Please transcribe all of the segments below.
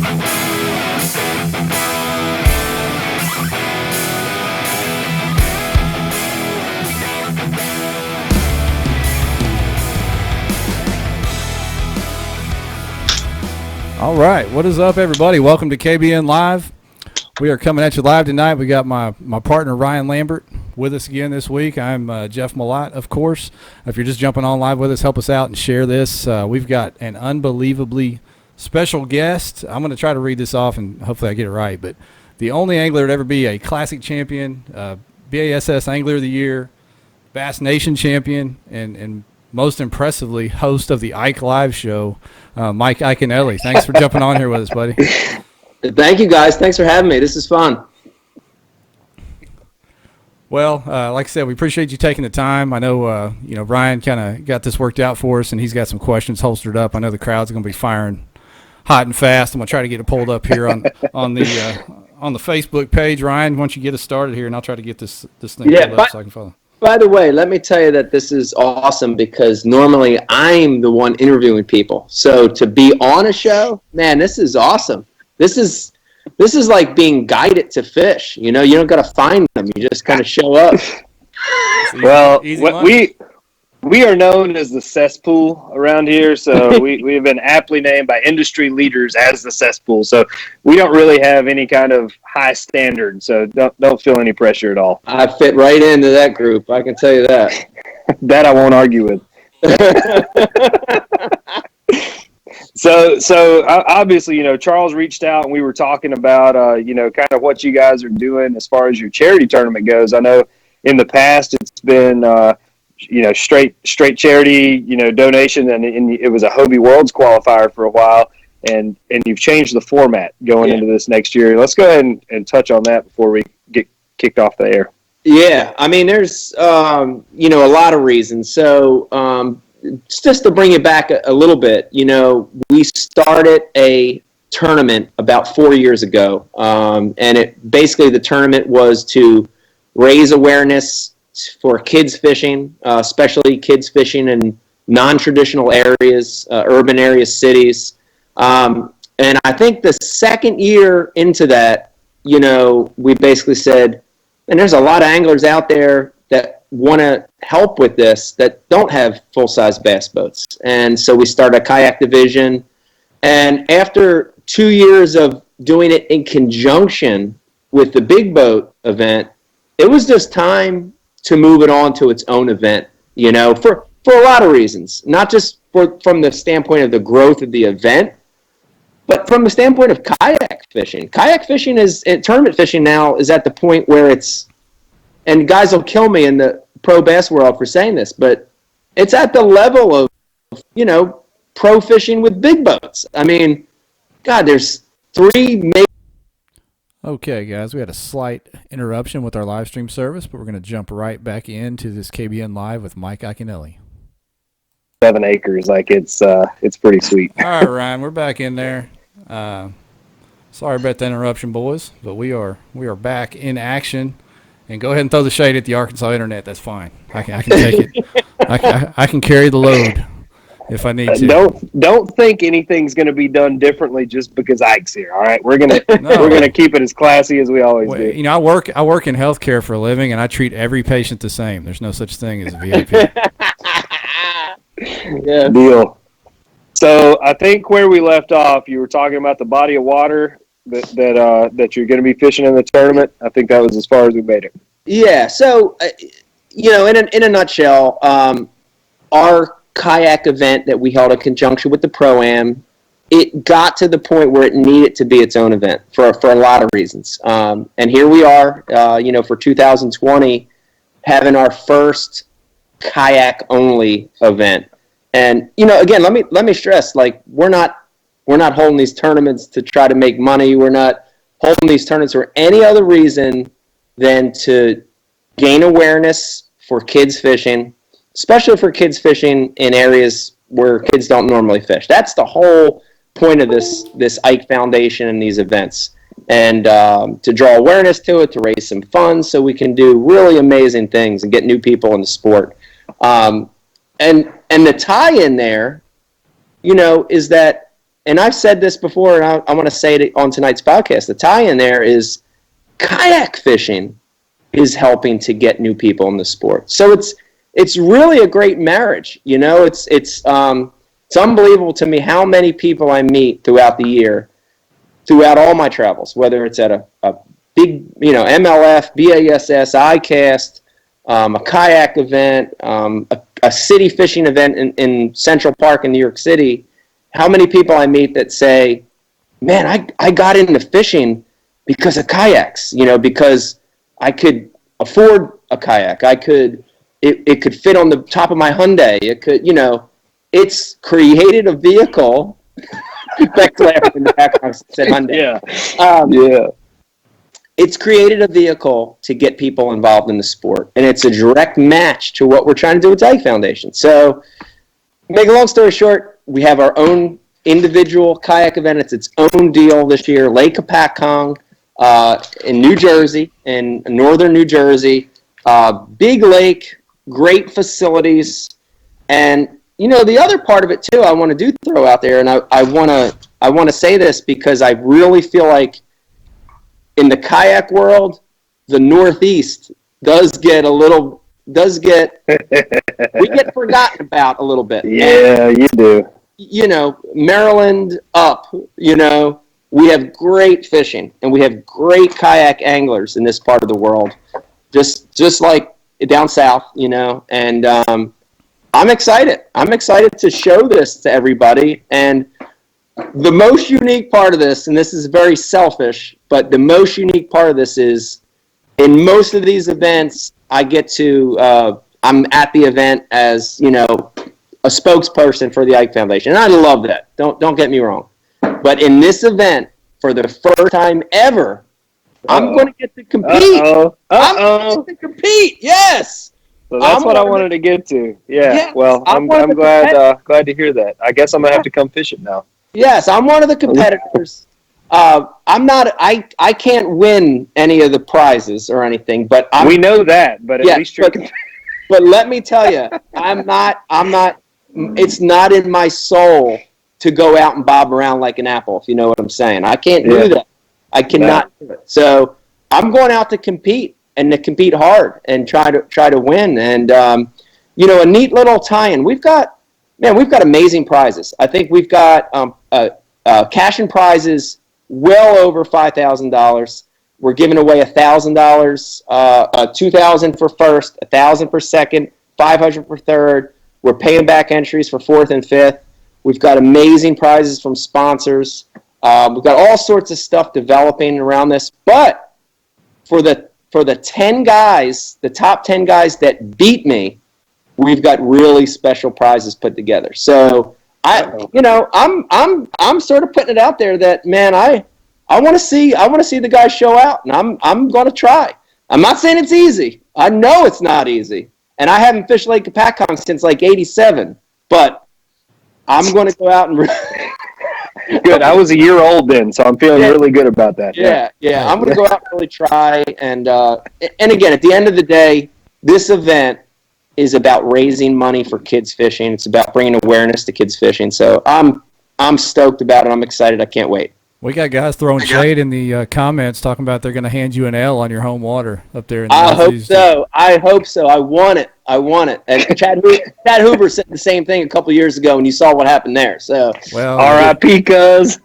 All right, what is up, everybody? Welcome to KBN Live. We are coming at you live tonight. We got my partner Ryan Lambert with us again this week. I'm Jeff Malott, of course. If you're just jumping on live with us, help us out and share this. We've got an unbelievably special guest. I'm going to try to read this off, and hopefully I get it right. But the only angler to ever be a Classic champion, BASS Angler of the Year, Bass Nation champion, and most impressively, host of the Ike Live show, Mike Iaconelli. Thanks for jumping on here with us, buddy. Thank you, guys. Thanks for having me. This is fun. Well, like I said, we appreciate you taking the time. I know, Ryan kind of got this worked out for us, and he's got some questions holstered up. I know the crowd's going to be firing hot and fast. I'm going to try to get it pulled up here on the Facebook page. Ryan, why don't you get us started here, and I'll try to get this thing pulled up so I can follow. By the way, let me tell you that this is awesome because normally I'm the one interviewing people. So to be on a show, man, this is awesome. This is like being guided to fish. You know, you don't got to find them. You just kind of show up. Well, we are known as the cesspool around here, so we have been aptly named by industry leaders as the cesspool. So we don't really have any kind of high standard, so don't feel any pressure at all. I fit right into that group, I can tell you that. That I won't argue with. So obviously, Charles reached out and we were talking about, kind of what you guys are doing as far as your charity tournament goes. I know in the past it's been, straight charity, donation, and it was a Hobie Worlds qualifier for a while, and you've changed the format going into this next year. Let's go ahead and touch on that before we get kicked off the air. Yeah, I mean, there's, a lot of reasons. So just to bring it back a little bit, we started a tournament about 4 years ago, and the tournament was to raise awareness for kids fishing, especially kids fishing in non-traditional areas, urban areas, cities. And I think the second year into that, we basically said, and there's a lot of anglers out there that want to help with this that don't have full-size bass boats. And so we started a kayak division. And after 2 years of doing it in conjunction with the big boat event, it was just time to move it on to its own event, for a lot of reasons, not just from the standpoint of the growth of the event, but from the standpoint of kayak fishing. Kayak fishing tournament fishing now is at the point where and guys will kill me in the pro bass world for saying this, but it's at the level of, pro fishing with big boats. I mean, God, there's three major. Okay, guys, we had a slight interruption with our live stream service, but we're going to jump right back into this KBN Live with Mike Iaconelli. 7 acres, it's pretty sweet. All right, Ryan, we're back in there. Sorry about the interruption, boys, but we are back in action. And go ahead and throw the shade at the Arkansas internet. That's fine. I can take it. I can carry the load if I need to. Don't think anything's going to be done differently just because Ike's here. All right, we're gonna keep it as classy as we always do. I work in healthcare for a living, and I treat every patient the same. There's no such thing as a VIP. Yeah. Deal. So I think where we left off, you were talking about the body of water that you're going to be fishing in the tournament. I think that was as far as we made it. Yeah. So, in a nutshell, our kayak event that we held in conjunction with the Pro-Am, it got to the point where it needed to be its own event for a lot of reasons. And here we are, for 2020, having our first kayak only event. And, again, let me stress, we're not holding these tournaments to try to make money. We're not holding these tournaments for any other reason than to gain awareness for kids fishing, especially for kids fishing in areas where kids don't normally fish. That's the whole point of this Ike Foundation and these events. And to draw awareness to it, to raise some funds so we can do really amazing things and get new people in the sport. And the tie in there, is that and I've said this before, and I want to say it on tonight's podcast, the tie-in there is kayak fishing is helping to get new people in the sport. So it's really a great marriage. You know, it's unbelievable to me how many people I meet throughout the year, throughout all my travels, whether it's at a big, you know, MLF, BASS, ICAST, a kayak event, a city fishing event in Central Park in New York City, how many people I meet that say, man, I got into fishing because of kayaks, you know, because I could afford a kayak. It could fit on the top of my Hyundai. It could, you know, it's created a vehicle. Beck laughed in the background, said Hyundai. Yeah. It's created a vehicle to get people involved in the sport, and it's a direct match to what we're trying to do with Ike Foundation. So, make a long story short, we have our own individual kayak event. It's its own deal this year, Lake Apacong in New Jersey, in northern New Jersey. Big lake, great facilities, and you know the other part of it too. I want to throw out there, and I want to say this because I really feel like in the kayak world, the Northeast we get forgotten about a little bit. Yeah, you do. You know, Maryland up, you know, we have great fishing and we have great kayak anglers in this part of the world, just like down south, you know, and I'm excited. I'm excited to show this to everybody. And the most unique part of this, and this is very selfish, but the most unique part of this is in most of these events, I get to, I'm at the event as, you know, a spokesperson for the Ike Foundation. And I love that. Don't get me wrong. But in this event, for the first time ever, I'm going to get to compete. I'm going to compete. Yes. So that's what I wanted to get to. Yeah. Yes, well, I'm glad to hear that. I guess I'm going to have to come fish it now. Yes, I'm one of the competitors. I can't win any of the prizes or anything, but we know that, but at least you're but let me tell you, I'm not, it's not in my soul to go out and bob around like an apple, if you know what I'm saying. I can't do that. I cannot do it. So I'm going out to compete and to compete hard and try to win. And, you know, a neat little tie-in. We've got amazing prizes. I think we've got cash and prizes well over $5,000. We're giving away $1,000, $2,000 for first, $1,000 for second, $500 for third. We're paying back entries for fourth and fifth. We've got amazing prizes from sponsors. We've got all sorts of stuff developing around this. But for the 10 guys, the top 10 guys that beat me, we've got really special prizes put together. So I'm sort of putting it out there that, man, I want to see the guys show out, and I'm going to try. I'm not saying it's easy. I know it's not easy, and I haven't fished Lake Apacong since like '87. But I'm going to go out and. Good. I was a year old then, so I'm feeling really good about that. Yeah. I'm going to go out and really try, and again, at the end of the day, this event is about raising money for kids fishing. It's about bringing awareness to kids fishing. So I'm stoked about it. I'm excited. I can't wait. We got guys throwing shade in the comments talking about they're going to hand you an L on your home water up there in the Northeast. I hope so. I want it. And Chad Hoover said the same thing a couple years ago, and you saw what happened there. So, well, R.I.P. Cuz.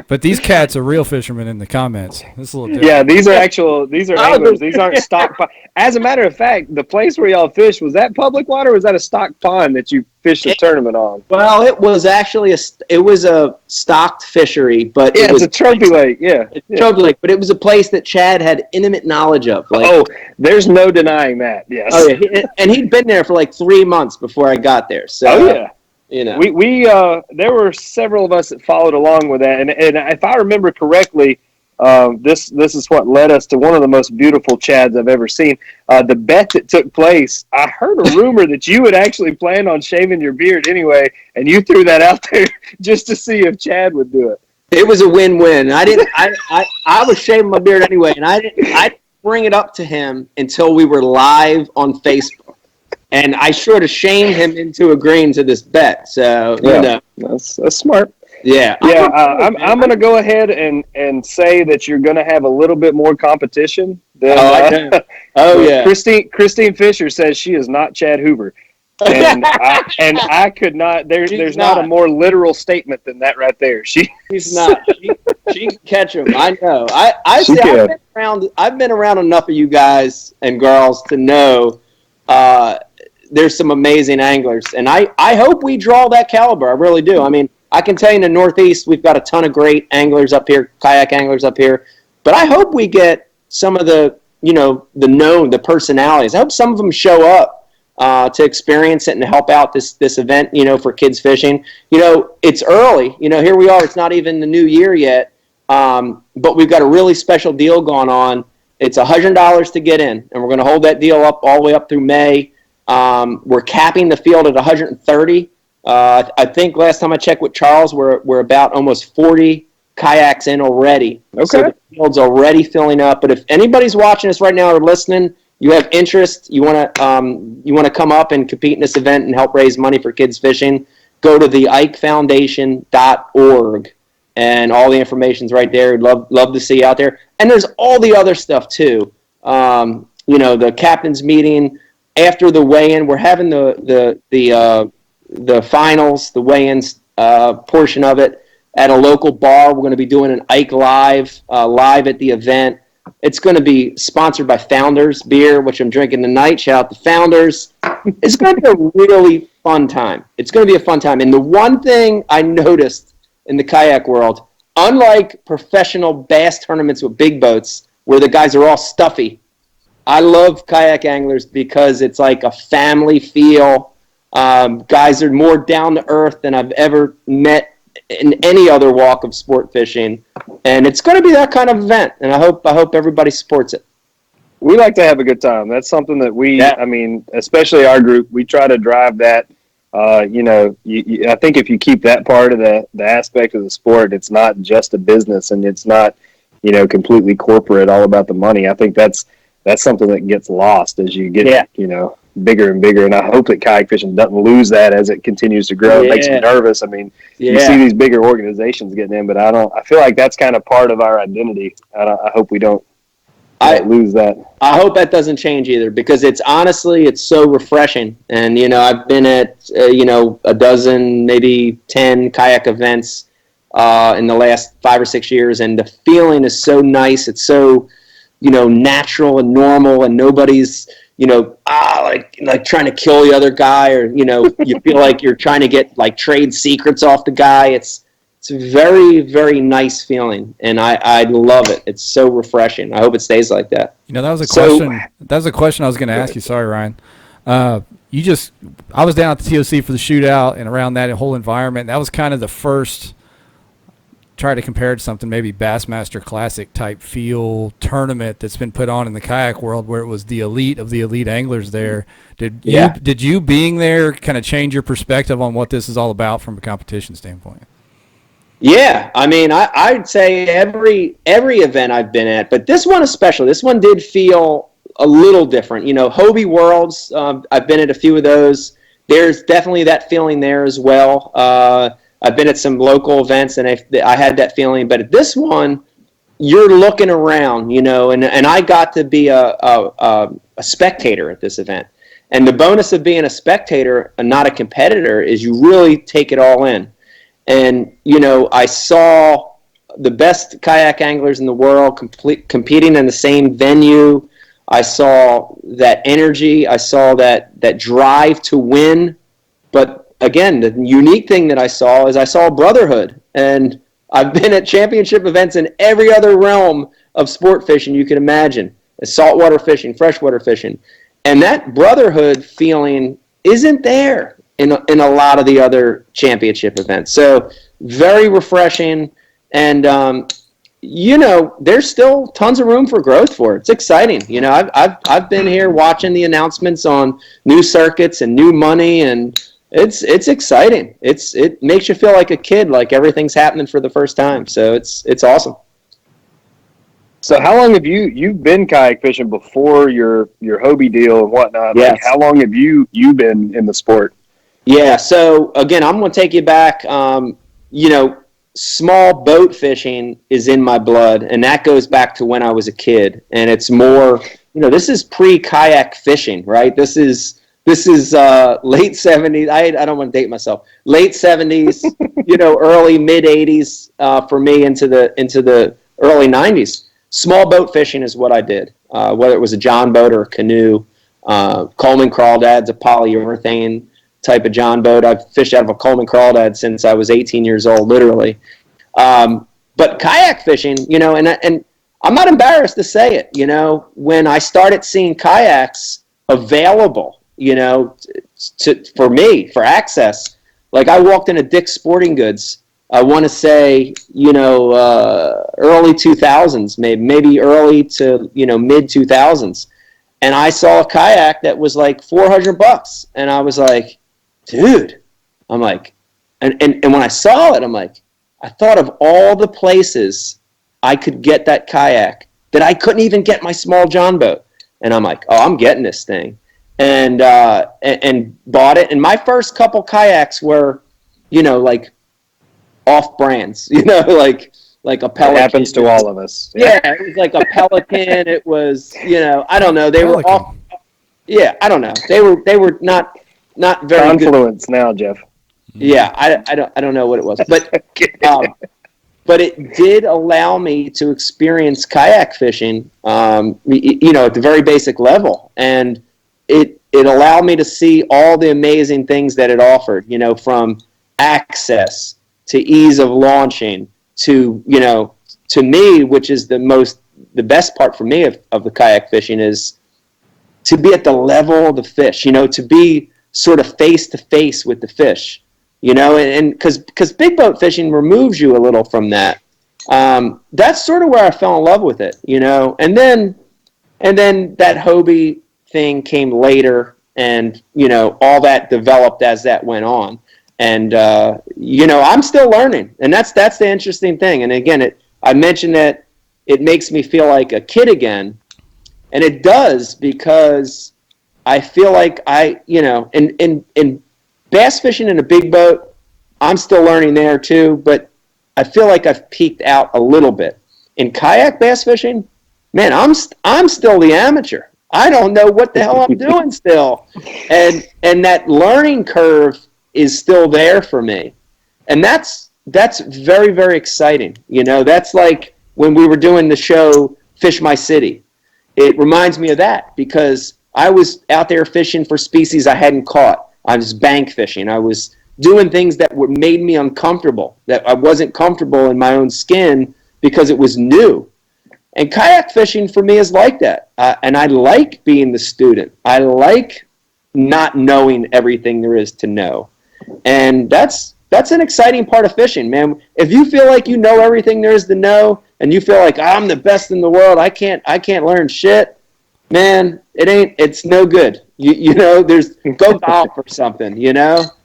But these cats are real fishermen in the comments. This is a little different. Yeah, these are anglers. These aren't stock ponds. As a matter of fact, the place where y'all fish, was that public water or was that a stock pond that you fished the tournament on? Well, it was actually a stocked fishery, but it was a trophy lake. Yeah, trophy lake, but it was a place that Chad had intimate knowledge of. There's no denying that. Yes. Oh yeah, and he'd been there for like 3 months before I got there. So, you know, we there were several of us that followed along with that, and if I remember correctly, this is what led us to one of the most beautiful chads I've ever seen. The bet that took place, I heard a rumor that you had actually planned on shaving your beard anyway, and you threw that out there just to see if Chad would do it. It was a win-win. I was shaving my beard anyway, and I didn't bring it up to him until we were live on Facebook. And I sort of shamed him into agreeing to this bet. So, you know. That's smart. Yeah. I'm going to go ahead and say that you're going to have a little bit more competition than. Yeah. Christine Fisher says she is not Chad Hoover, and I could not. There's not a more literal statement than that right there. She's not. She can catch them. I know. I say I've been around enough of you guys and girls to know there's some amazing anglers, and I hope we draw that caliber. I really do. I mean, I can tell you in the Northeast we've got a ton of great anglers up here, kayak anglers up here, but I hope we get some of the the personalities. I hope some of them show up to experience it and help out this event, for kids fishing. It's early. Here we are. It's not even the new year yet, but we've got a really special deal going on. It's $100 to get in, and we're going to hold that deal up all the way up through May. We're capping the field at 130. I think last time I checked with Charles, we're about almost 40 kayaks in already. Okay. So the field's already filling up. But if anybody's watching us right now or listening, you have interest, you want to come up and compete in this event and help raise money for kids fishing, go to the ikefoundation.org, and all the information's right there. We'd love to see you out there. And there's all the other stuff too. The captain's meeting after the weigh-in. We're having the finals, the weigh-ins portion of it at a local bar. We're going to be doing an Ike live at the event. It's going to be sponsored by Founders Beer, which I'm drinking tonight. Shout out to Founders. It's going to be a really fun time. It's going to be a fun time. And the one thing I noticed in the kayak world, unlike professional bass tournaments with big boats where the guys are all stuffy, I love kayak anglers because it's like a family feel. Guys are more down to earth than I've ever met in any other walk of sport fishing, and it's going to be that kind of event. And I hope everybody supports it. We like to have a good time. That's something that I mean, especially our group, we try to drive that. I think if you keep that part of the aspect of the sport, it's not just a business and it's not, completely corporate, all about the money. I think that's something that gets lost as you get, bigger and bigger. And I hope that kayak fishing doesn't lose that as it continues to grow. It makes me nervous. I mean, you see these bigger organizations getting in, but I feel like that's kind of part of our identity. I hope we don't lose that. I hope that doesn't change either, because it's so refreshing. And, I've been at, a dozen, maybe 10 kayak events in the last 5 or 6 years. And the feeling is so nice. It's so, natural and normal, and nobody's, like trying to kill the other guy, or, you feel like you're trying to get like trade secrets off the guy. It's a very, very nice feeling, and I love it. It's so refreshing. I hope it stays like that. That was a question. That was a question I was going to ask you. Sorry, Ryan. I was down at the TOC for the shootout, and around that whole environment, that was kind of the first. Try to compare it to something, maybe Bassmaster Classic type feel tournament that's been put on in the kayak world, where it was the elite of the elite anglers there. Did you being there kind of change your perspective on what this is all about from a competition standpoint? Yeah, I mean, I'd say every event I've been at, but this one especially. This one did feel a little different. Hobie Worlds, I've been at a few of those. There's definitely that feeling there as well. I've been at some local events, and I had that feeling. But at this one, you're looking around, and I got to be a spectator at this event. And the bonus of being a spectator and not a competitor is you really take it all in. And, I saw the best kayak anglers in the world competing in the same venue. I saw that energy. I saw that drive to win. But again, the unique thing that I saw brotherhood. And I've been at championship events in every other realm of sport fishing you can imagine. Saltwater fishing, freshwater fishing. And that brotherhood feeling isn't there in a lot of the other championship events. So very refreshing. And, there's still tons of room for growth for it. It's exciting. I've been here watching the announcements on new circuits and new money, and it's exciting. It makes you feel like a kid, like everything's happening for the first time. So it's awesome. So how long have you've been kayak fishing before your Hobie deal and whatnot? Yes. Like, how long have you been in the sport? Yeah. So again, I'm going to take you back. small boat fishing is in my blood, and that goes back to when I was a kid. And it's more, this is pre-kayak fishing, right? This is late 70s. I don't want to date myself. Late 70s, early mid 80s for me into the early 90s. Small boat fishing is what I did, whether it was a John boat or a canoe. Coleman crawdads, a polyurethane type of John boat. I've fished out of a Coleman crawdad since I was 18 years old, literally. But kayak fishing, and I'm not embarrassed to say it, when I started seeing kayaks available, for me, for access, like I walked into Dick's Sporting Goods, I want to say, early 2000s, maybe early to, mid 2000s. And I saw a kayak that was like $400. And I was like, dude, I'm like, and when I saw it, I'm like, I thought of all the places I could get that kayak that I couldn't even get my small John boat. And I'm like, oh, I'm getting this thing. And bought it. And my first couple kayaks were, like off brands, like a Pelican. It happens to all of us. Yeah, it was like a Pelican. It was, I don't know. They were off. Yeah, I don't know. They were not very Confluence good. Now, Jeff. Yeah, I don't know what it was, but it did allow me to experience kayak fishing, at the very basic level, and it allowed me to see all the amazing things that it offered, from access to ease of launching to, to me, which is the best part for me of the kayak fishing is to be at the level of the fish, to be sort of face to face with the fish, and because big boat fishing removes you a little from that. That's sort of where I fell in love with it, and then that Hobie thing came later, and all that developed as that went on, and I'm still learning, and that's the interesting thing. And again, I mentioned that it makes me feel like a kid again, and it does, because I feel like in bass fishing in a big boat, I'm still learning there too, but I feel like I've peaked out a little bit. In kayak bass fishing, man, I'm still the amateur. I don't know what the hell I'm doing still. And that learning curve is still there for me. And that's very, very exciting. That's like when we were doing the show Fish My City. It reminds me of that, because I was out there fishing for species I hadn't caught. I was bank fishing. I was doing things that made me uncomfortable, that I wasn't comfortable in my own skin because it was new. And kayak fishing for me is like that. And I like being the student. I like not knowing everything there is to know. And that's an exciting part of fishing, man. If you feel like you know everything there is to know, and you feel like I'm the best in the world, I can't learn shit, man, it's no good. There's go golf or something,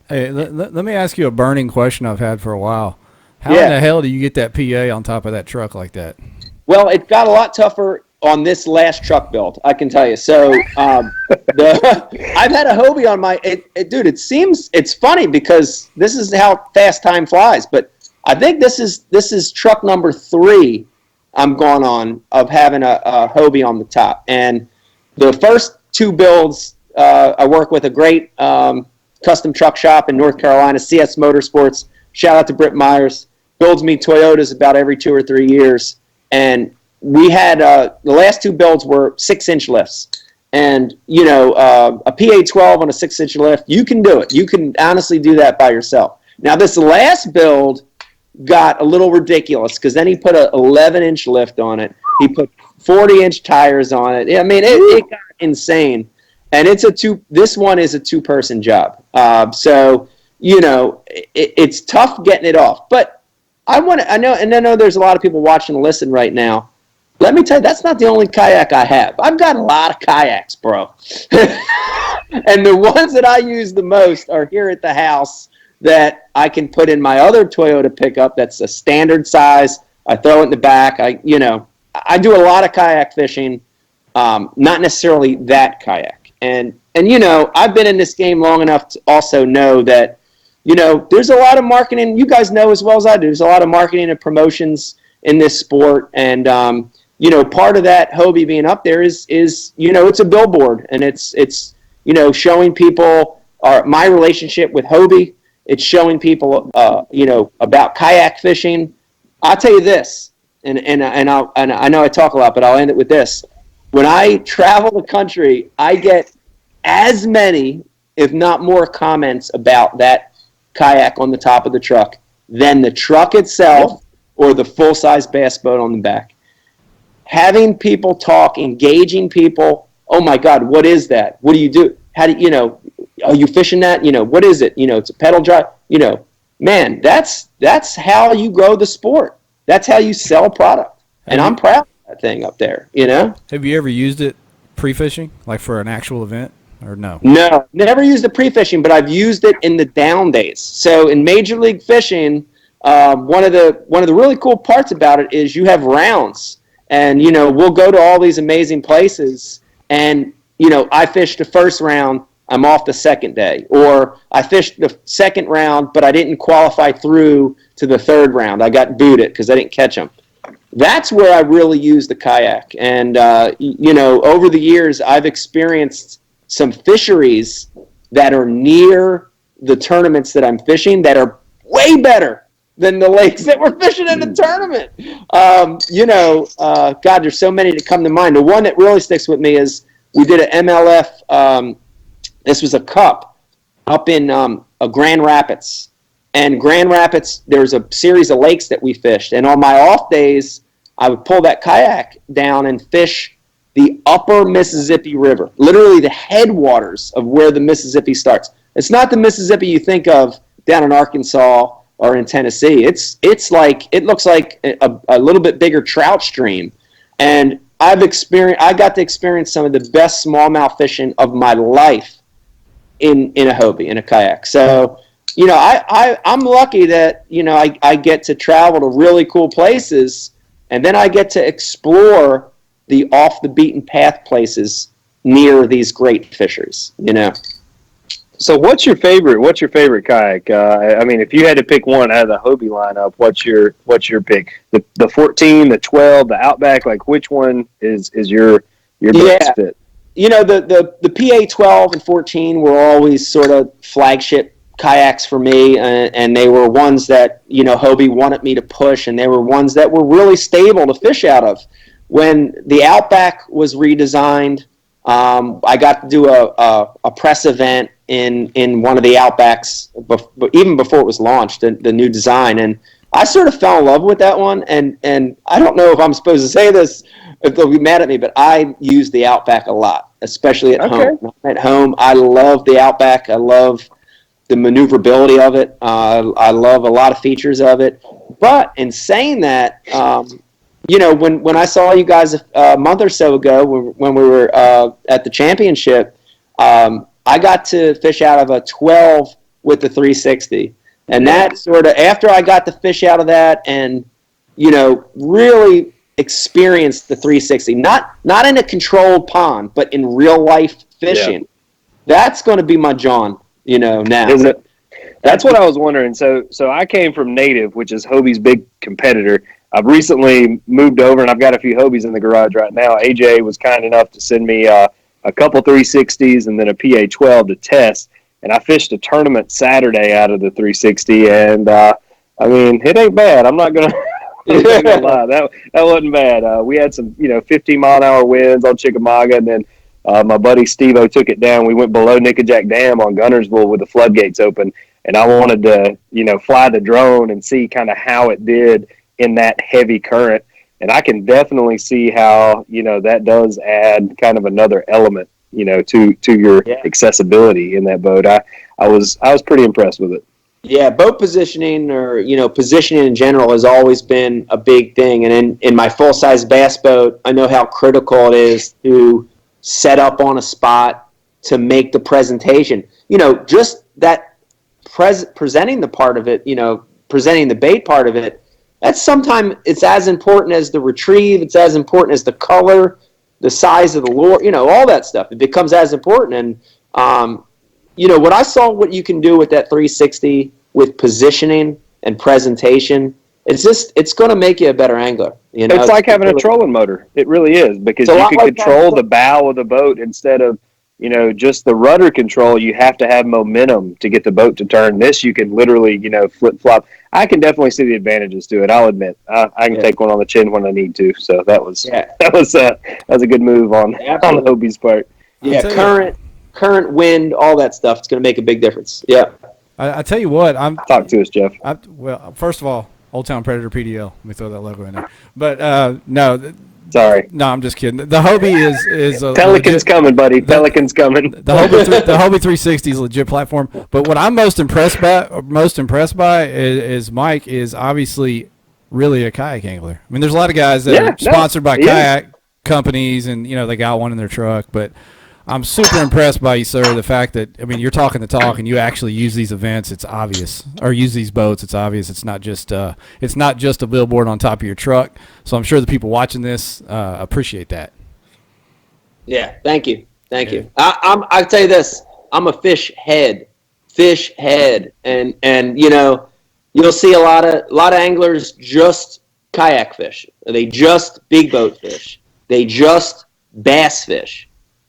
Hey, let me ask you a burning question I've had for a while. How in the hell do you get that PA on top of that truck like that? Well, it got a lot tougher on this last truck build, I can tell you. So I've had a Hobie on my dude. It's funny because this is how fast time flies. But I think this is truck number 3 I'm going on of having a Hobie on the top. And the first 2 builds, I work with a great custom truck shop in North Carolina, CS Motorsports. Shout out to Britt Myers. Builds me Toyotas about every 2 or 3 years. And we had the last 2 builds were 6-inch lifts. And, a PA-12 on a 6-inch lift, you can do it. You can honestly do that by yourself. Now, this last build got a little ridiculous because then he put an 11-inch lift on it. He put 40-inch tires on it. I mean, it got insane. And this one is a 2-person job. So, it's tough getting it off. But I know there's a lot of people watching and listening right now. Let me tell you, that's not the only kayak I have. I've got a lot of kayaks, bro. And the ones that I use the most are here at the house that I can put in my other Toyota pickup that's a standard size. I throw it in the back. I do a lot of kayak fishing, not necessarily that kayak. And I've been in this game long enough to also know that, there's a lot of marketing. You guys know as well as I do, there's a lot of marketing and promotions in this sport. And, part of that Hobie being up there is it's a billboard, and it's showing people my relationship with Hobie. It's showing people, about kayak fishing. I'll tell you this, and I know I talk a lot, but I'll end it with this. When I travel the country, I get as many, if not more, comments about that kayak on the top of the truck than the truck itself or the full-size bass boat on the back. Having people talk, engaging people, oh my God, what is that? What do you do? How do are you fishing that? What is it? It's a pedal drive. Man, that's how you grow the sport. That's how you sell product. And I'm proud of that thing up there, Have you ever used it pre-fishing, like for an actual event, or no? No, never used it pre-fishing, but I've used it in the down days. So in Major League Fishing, one of the really cool parts about it is you have rounds, and we'll go to all these amazing places, and I fished the first round, I'm off the second day, or I fished the second round, but I didn't qualify through to the third round. I got booted because I didn't catch them. That's where I really use the kayak, and over the years I've experienced some fisheries that are near the tournaments that I'm fishing that are way better than the lakes that we're fishing in the tournament. God, there's so many that come to mind. The one that really sticks with me is we did an MLF. This was a cup up in Grand Rapids. And Grand Rapids, there's a series of lakes that we fished. And on my off days, I would pull that kayak down and fish the upper Mississippi River, literally the headwaters of where the Mississippi starts. It's not the Mississippi you think of down in Arkansas or in Tennessee. It looks like a little bit bigger trout stream. And I got to experience some of the best smallmouth fishing of my life in a Hobie, in a kayak. So, I'm lucky that, I get to travel to really cool places, and then I get to explore the off the beaten path places near these great fisheries, So what's your favorite kayak? If you had to pick one out of the Hobie lineup, what's your pick? The 14, the 12, the Outback, like which one is your best fit? The PA 12 and 14 were always sort of flagship kayaks for me, and they were ones that, Hobie wanted me to push, and they were ones that were really stable to fish out of. When the Outback was redesigned, I got to do a press event in one of the Outbacks, even before it was launched, the new design, and I sort of fell in love with that one, and I don't know if I'm supposed to say this, if they'll be mad at me, but I use the Outback a lot, especially at home. At home, I love the Outback. I love the maneuverability of it. I love a lot of features of it. But in saying that, when I saw you guys a month or so ago when we were at the championship, I got to fish out of a 12 with the 360. And that sort of, after I got to fish out of that and, really experienced the 360, not in a controlled pond, but in real life fishing, that's going to be my John, now. Is it? That's what I was wondering. So I came from Native, which is Hobie's big competitor. I've recently moved over, and I've got a few Hobies in the garage right now. AJ was kind enough to send me a couple 360s and then a PA 12 to test. And I fished a tournament Saturday out of the 360, and it ain't bad. I'm not gonna lie. That wasn't bad. We had some 15-mile-an-hour winds on Chickamauga, and then my buddy Steve-O took it down. We went below Nickajack Dam on Gunnersville with the floodgates open, and I wanted to fly the drone and see kind of how it did in that heavy current. And I can definitely see how that does add kind of another element to your accessibility in that boat. I was pretty impressed with it. Yeah, boat positioning or positioning in general has always been a big thing. And in my full-size bass boat, I know how critical it is to set up on a spot to make the presentation. Just that presenting the part of it, presenting the bait part of it, that's sometimes it's as important as the retrieve. It's as important as the color, the size of the lure, all that stuff. It becomes as important. And, what I saw what you can do with that 360 with positioning and presentation, it's going to make you a better angler. You know, it's like having a trolling motor. It really is, because you can control the bow of the boat instead of, you know, just the rudder control. You have to have momentum to get the boat to turn. This, you can literally, you know, flip flop. I can definitely see the advantages to it. I'll admit, I can take one on the chin when I need to. So that was a good move on Hobie's part. Yeah, current, wind, all that stuff. It's going to make a big difference. Yeah. I tell you what, Talk to us, Jeff. Well, first of all, Old Town Predator PDL. Let me throw that logo in there. But no. Sorry. No, I'm just kidding. The Hobie is a Pelican's coming, buddy. Pelican's coming. The Hobie 360 is a legit platform. But what I'm most impressed by is Mike is obviously really a kayak angler. I mean, there's a lot of guys that are sponsored by kayak companies, and you know they got one in their truck. But I'm super impressed by you, sir. The fact that, I mean, you're talking the talk, and you actually use these events. It's obvious, or use these boats. It's obvious. It's not just a billboard on top of your truck. So I'm sure the people watching this appreciate that. Yeah, thank you. I'll tell you this. I'm a fish head, and you know, you'll see a lot of anglers just kayak fish. They just big boat fish. They just bass fish.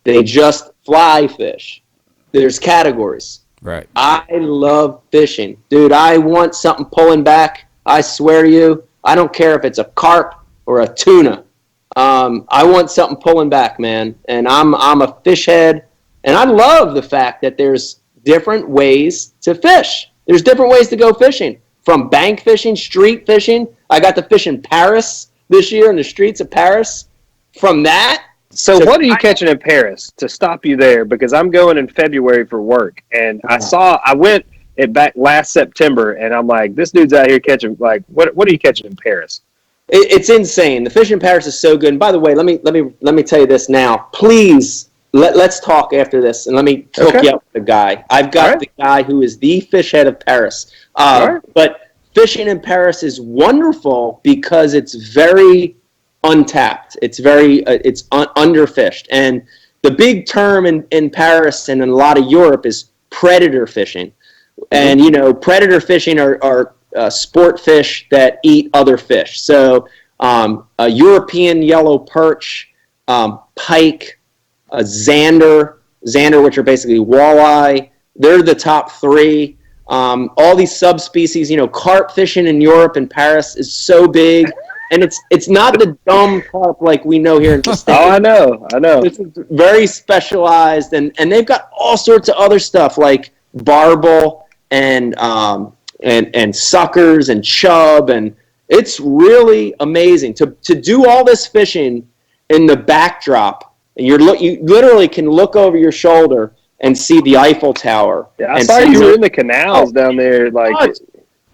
They just fly fish. There's categories. Right. I love fishing. Dude, I want something pulling back. I swear to you, I don't care if it's a carp or a tuna. I want something pulling back, man. And I'm a fish head. And I love the fact that there's different ways to fish. There's different ways to go fishing. From bank fishing, street fishing. I got to fish in Paris this year in the streets of Paris. From that. So what are you catching in Paris, to stop you there? Because I'm going in February for work, and I went back last September, and I'm like, this dude's out here catching, like, what are you catching in Paris? It's insane. The fish in Paris is so good. And by the way, let me tell you this now. Please, let's talk after this, and let me hook you up with the guy. I've got the guy who is the fish head of Paris. But fishing in Paris is wonderful because it's very untapped. It's very underfished, and the big term in Paris and in a lot of Europe is predator fishing. And you know, predator fishing are sport fish that eat other fish. So a European yellow perch, pike, a zander, which are basically walleye. They're the top three. All these subspecies. You know, carp fishing in Europe and Paris is so big. And it's not the dumb carp like we know here in the States. Oh, I know. This is very specialized, and they've got all sorts of other stuff like barbel and suckers and chub, and it's really amazing to do all this fishing in the backdrop. And you literally can look over your shoulder and see the Eiffel Tower. Yeah, I saw you were in the canals down there. Like,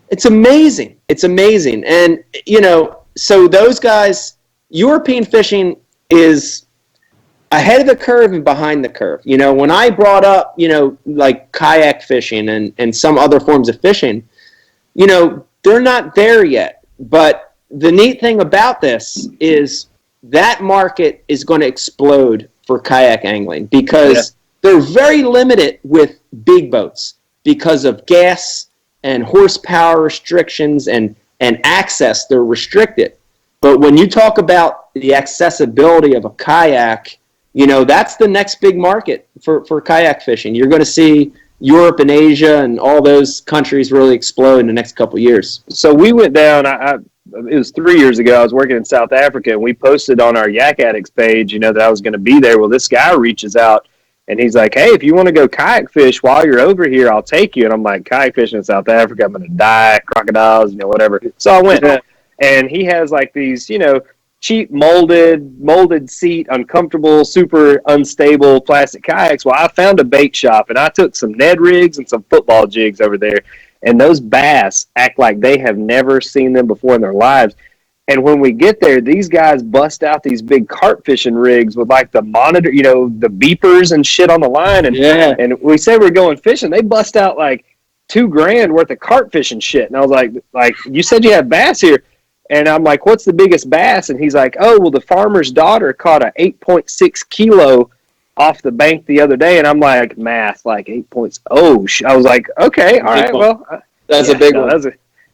it's amazing. It's amazing, and you know. So those guys, European fishing is ahead of the curve and behind the curve. You know, when I brought up, you know, like kayak fishing and some other forms of fishing, you know, they're not there yet. But the neat thing about this is that market is going to explode for kayak angling because they're very limited with big boats because of gas and horsepower restrictions and access. They're restricted. But when you talk about the accessibility of a kayak, you know, that's the next big market for kayak fishing. You're going to see Europe and Asia and all those countries really explode in the next couple of years. So we went down, it was 3 years ago, I was working in South Africa, and we posted on our Yak Addicts page, you know, that I was going to be there. Well, this guy reaches out, and he's like, hey, if you want to go kayak fish while you're over here, I'll take you. And I'm like, kayak fishing in South Africa, I'm going to die, crocodiles, you know, whatever. So I went, and he has like these, you know, cheap molded seat, uncomfortable, super unstable plastic kayaks. Well, I found a bait shop, and I took some Ned rigs and some football jigs over there. And those bass act like they have never seen them before in their lives. And when we get there, these guys bust out these big carp fishing rigs with like the monitor, you know, the beepers and shit on the line. And we said we're going fishing. They bust out like $2,000 worth of carp fishing shit. And I was like, you said you have bass here. And I'm like, what's the biggest bass? And he's like, oh, well, the farmer's daughter caught a 8.6 kilo off the bank the other day. And I'm like, math, like 8 points. Oh, I was like, okay, all right, well, That's a big one.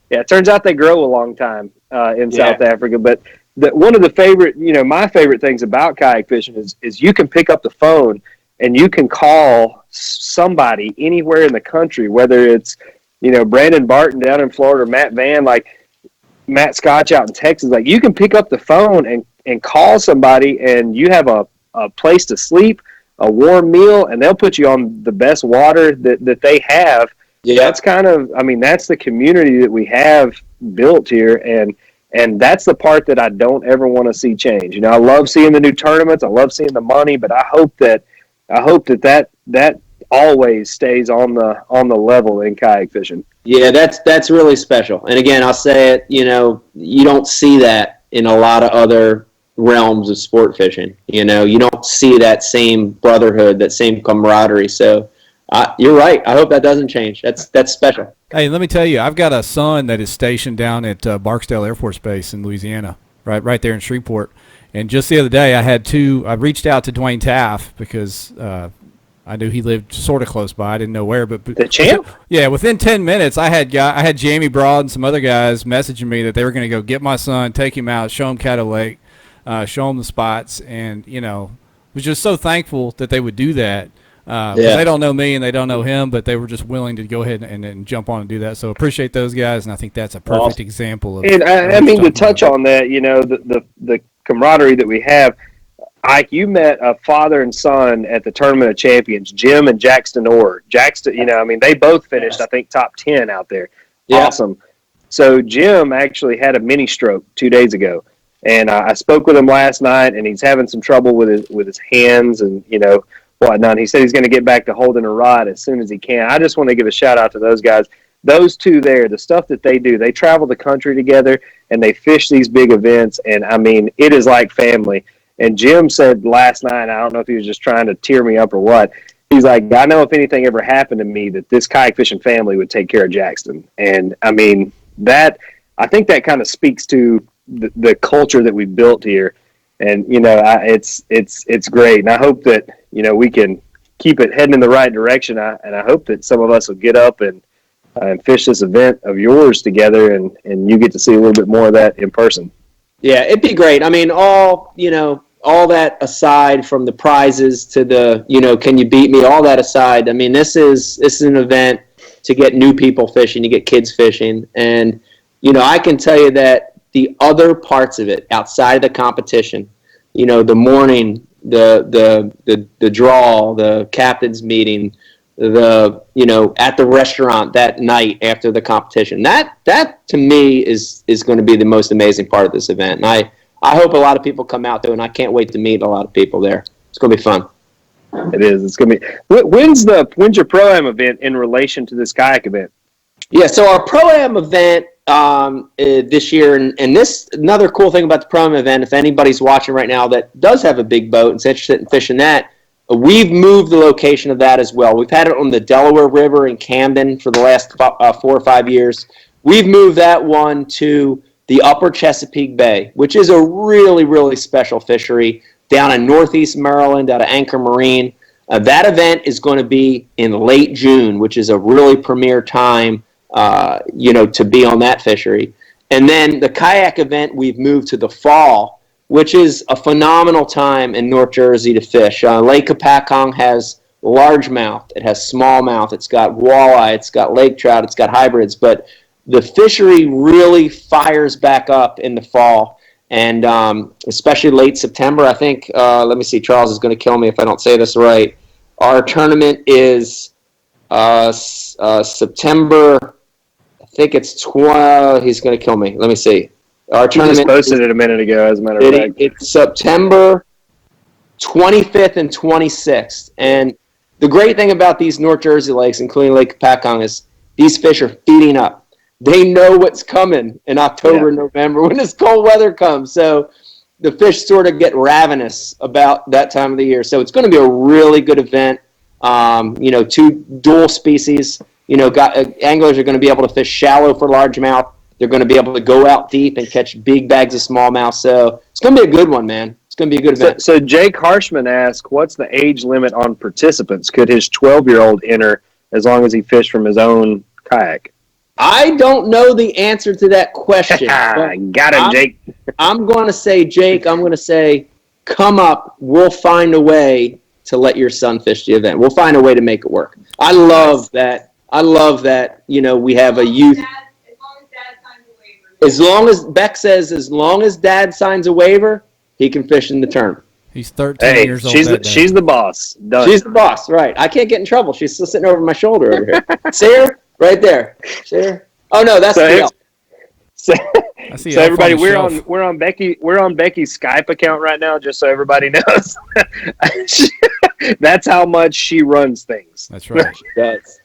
It turns out they grow a long time in South Africa. But one of the favorite, my favorite things about kayak fishing is you can pick up the phone and you can call somebody anywhere in the country, whether it's, Brandon Barton down in Florida or Matt Van, like Matt Scotch out in Texas. Like, you can pick up the phone and call somebody, and you have a place to sleep, a warm meal, and they'll put you on the best water that they have. Yeah. That's that's the community that we have built here, and that's the part that I don't ever want to see change. I love seeing the new tournaments, I love seeing the money, but I hope that always stays on the level in kayak fishing. Yeah, that's really special. And again, I'll say it, you don't see that in a lot of other realms of sport fishing. You don't see that same brotherhood, that same camaraderie. So you're right. I hope that doesn't change. That's special. Hey, let me tell you, I've got a son that is stationed down at Barksdale Air Force Base in Louisiana, right there in Shreveport. And just the other day, I reached out to Dwayne Taft because I knew he lived sort of close by. I didn't know where, but the champ. Yeah, within 10 minutes, I had Jamie Broad and some other guys messaging me that they were going to go get my son, take him out, show him Caddo Lake, show him the spots, and was just so thankful that they would do that. They don't know me and they don't know him, but they were just willing to go ahead and jump on and do that. So appreciate those guys, and I think that's a perfect example of. And to touch on that, the camaraderie that we have. Ike, you met a father and son at the Tournament of Champions, Jim and Jackson Orr. Jackson, they both finished, I think, top 10 out there. Yeah. Awesome. So Jim actually had a mini stroke 2 days ago, and I spoke with him last night, and he's having some trouble with his hands and whatnot. He said he's going to get back to holding a rod as soon as he can. I just want to give a shout out to those guys. Those two there, the stuff that they do, they travel the country together and they fish these big events, and it is like family. And Jim said last night, I don't know if he was just trying to tear me up or what, he's like, I know if anything ever happened to me that this kayak fishing family would take care of Jackson. And I think that kind of speaks to the culture that we built here. And, it's great. And I hope that, we can keep it heading in the right direction. And I hope that some of us will get up and fish this event of yours together, and you get to see a little bit more of that in person. Yeah, it'd be great. All that aside, from the prizes to the, can you beat me, all that aside, this is an event to get new people fishing, to get kids fishing. And, I can tell you that the other parts of it outside of the competition, the morning, the draw, the captain's meeting, at the restaurant that night after the competition, that to me is going to be the most amazing part of this event. And I hope a lot of people come out there, and I can't wait to meet a lot of people there. It's going to be fun. It is. It's going to be. When's your Pro-Am event in relation to this kayak event? Yeah, so our Pro-Am event this year, and this another cool thing about the Pro-Am event, if anybody's watching right now that does have a big boat and is interested in fishing that, we've moved the location of that as well. We've had it on the Delaware River in Camden for the last 4 or 5 years. We've moved that one to the Upper Chesapeake Bay, which is a really, really special fishery down in northeast Maryland out of Anchor Marine. That event is going to be in late June, which is a really premier time, to be on that fishery. And then the kayak event we've moved to the fall, which is a phenomenal time in North Jersey to fish. Lake Kapakong has largemouth, it has smallmouth, it's got walleye, it's got lake trout, it's got hybrids, but the fishery really fires back up in the fall, and especially late September. I think, let me see, Charles is going to kill me if I don't say this right. Our tournament is September, I think it's 12, he's going to kill me. Let me see. Our tournament just posted it a minute ago, as a matter of fact. It's September 25th and 26th. And the great thing about these North Jersey lakes, including Lake Kapakong, is these fish are feeding up. They know what's coming in October and November when this cold weather comes. So the fish sort of get ravenous about that time of the year. So it's going to be a really good event. Two dual species. Anglers are going to be able to fish shallow for largemouth. They're going to be able to go out deep and catch big bags of smallmouth. So it's going to be a good one, man. It's going to be a good event. So Jake Harshman asked, what's the age limit on participants? Could his 12-year-old enter as long as he fished from his own kayak? I don't know the answer to that question. Got it, Jake. I'm going to say, Jake, come up. We'll find a way to let your son fish the event. We'll find a way to make it work. I love that. We have a youth. As long as Beck says, as long as Dad signs a waiver, he can fish in the tournament. He's 13 years old. She's the boss. Done. She's the boss, right. I can't get in trouble. She's still sitting over my shoulder over here. See her? Right there. See her? Oh, no, that's the So everybody, we're on Becky's Skype account right now, just so everybody knows. That's how much she runs things. That's right.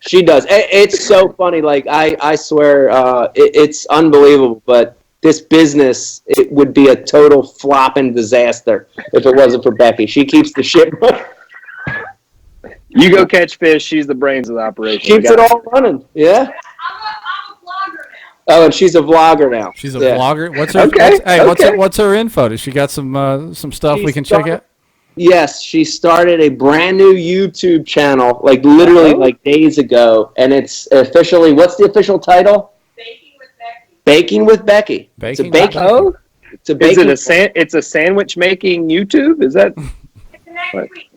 She does. It's so funny. Like I swear, it's unbelievable. But this business, it would be a total flop and disaster if it wasn't for Becky. She keeps the ship running. You go catch fish. She's the brains of the operation. Keeps it all running. Yeah. I'm a vlogger now. Oh, and she's a vlogger now. She's a vlogger. What's her? What's her info? Does she got some stuff we can check out? Yes, she started a brand new YouTube channel, like literally like days ago, and it's officially. What's the official title? Baking with Becky. Baking. It's a baking. It's a sandwich making YouTube. Is that? It's the next week.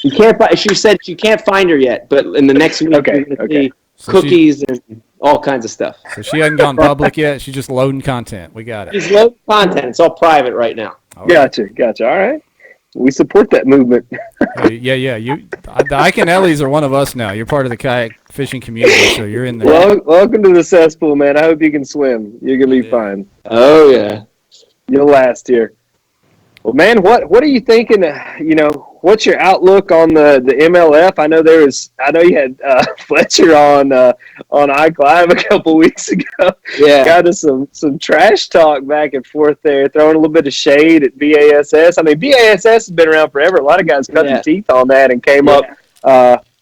You can't find. She said she can't find her yet, but in the next week, you're gonna see cookies and all kinds of stuff. So she hasn't gone public yet. She's just loading content. We got it. She's loading content. It's all private right now. All right. Gotcha. All right. We support that movement. Yeah. The Iaconellis are one of us now. You're part of the kayak fishing community, so you're in there. Welcome to the cesspool, man. I hope you can swim. You're gonna be fine. Oh yeah, you'll last here. Well, man, what are you thinking? What's your outlook on the MLF? I know you had Fletcher on Ike Live a couple weeks ago. Yeah, got us some trash talk back and forth there, throwing a little bit of shade at BASS. I mean, BASS has been around forever. A lot of guys cut their teeth on that and came up.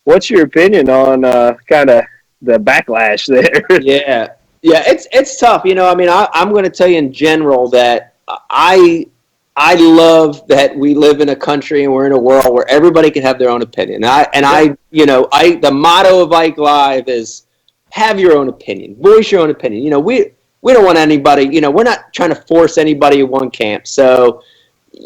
What's your opinion on kind of the backlash there? Yeah, it's tough. I'm going to tell you in general that I love that we live in a country and we're in a world where everybody can have their own opinion. The motto of Ike Live is have your own opinion, voice your own opinion. We don't want anybody, we're not trying to force anybody in one camp. So,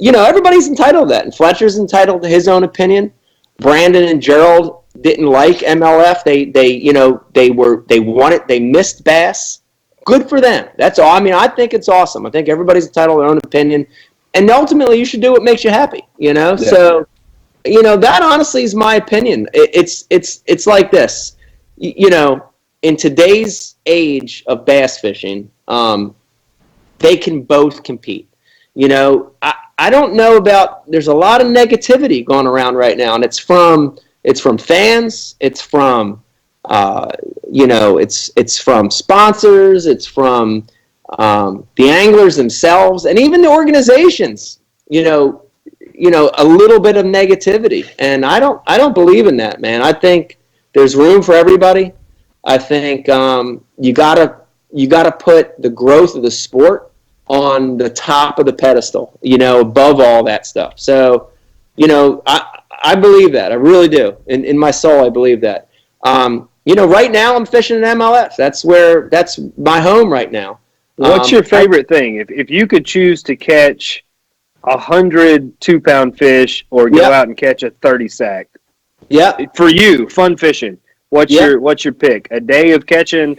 everybody's entitled to that. And Fletcher's entitled to his own opinion. Brandon and Gerald didn't like MLF. They missed Bass. Good for them. That's all. I mean, I think it's awesome. I think everybody's entitled to their own opinion. And ultimately, you should do what makes you happy, Yeah. So, that honestly is my opinion. It's like this, in today's age of bass fishing, they can both compete. I don't know about. There's a lot of negativity going around right now, and it's from fans. It's from it's from sponsors. It's from the anglers themselves, and even the organizations, a little bit of negativity. And I don't believe in that, man. I think there's room for everybody. I think you gotta put the growth of the sport on the top of the pedestal, above all that stuff. So, I believe that. I really do. In my soul, I believe that. Right now I'm fishing in MLS. That's my home right now. What's your favorite thing? If you could choose to catch 100 2-pound fish or go out and catch a 30 sack. Yeah. For you, fun fishing. What's your pick? A day of catching,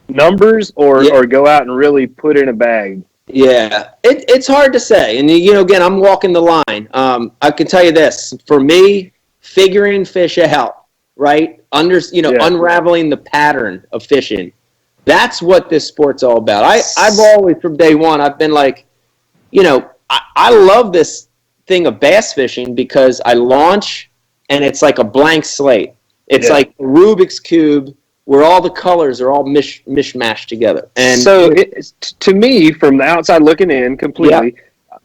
numbers or go out and really put in a bag? Yeah. It's hard to say. And again, I'm walking the line. I can tell you this. For me, figuring fish out, right? Unraveling the pattern of fishing. That's what this sport's all about. I've always, from day one, I've been like, I love this thing of bass fishing because I launch and it's like a blank slate. It's like a Rubik's Cube where all the colors are all mishmashed together. And so, to me, from the outside looking in completely,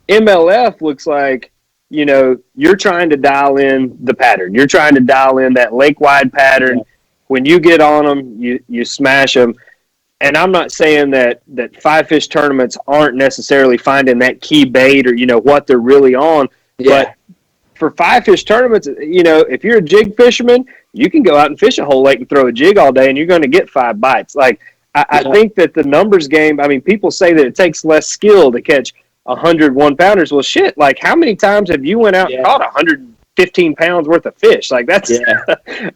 MLF looks like, you're trying to dial in the pattern. You're trying to dial in that lake-wide pattern. When you get on them, you smash them. And I'm not saying that five fish tournaments aren't necessarily finding that key bait or, what they're really on. Yeah. But for five fish tournaments, if you're a jig fisherman, you can go out and fish a whole lake and throw a jig all day, and you're going to get 5 bites. Like, I think that the numbers game, I mean, people say that it takes less skill to catch 100 1-pounders. Well, shit, like, how many times have you went out and caught 115 pounds worth of fish? Like, that's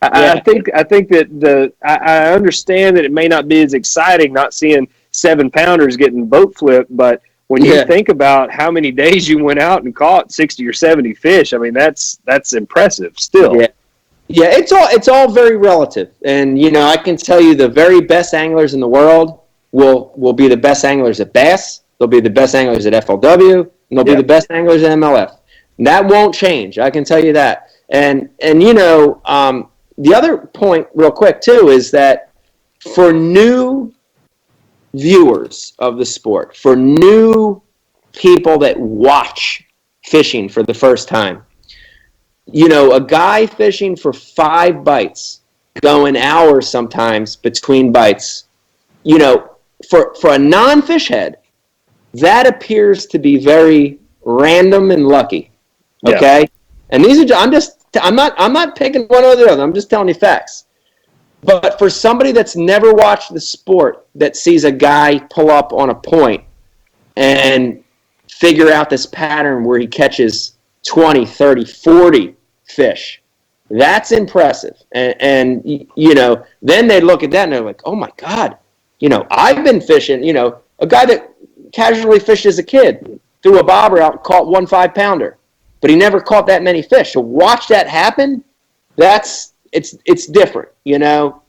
I think that I understand that it may not be as exciting not seeing 7-pounders getting boat flipped, but when you think about how many days you went out and caught 60 or 70 fish, I mean, that's impressive still. Yeah, it's all very relative. And, you know, I can tell you the very best anglers in the world will be the best anglers at Bass. They'll be the best anglers at FLW. And they'll be the best anglers at MLF. And that won't change. I can tell you that. And you know, the other point real quick, too, is that for new viewers of the sport, for new people that watch fishing for the first time, you know, a guy fishing for 5 bites, going hours sometimes between bites, you know, for a non-fish head, that appears to be very random and lucky. Okay? And these are, I'm not picking one or the other. I'm just telling you facts. But for somebody that's never watched the sport, that sees a guy pull up on a point and figure out this pattern where he catches 20, 30, 40 fish, that's impressive. And you know, then they look at that and they're like, oh my God, you know, I've been fishing, you know, a guy that casually fished as a kid, threw a bobber out and caught 1 5-pounder, but he never caught that many fish. So watch that happen. It's different, you know.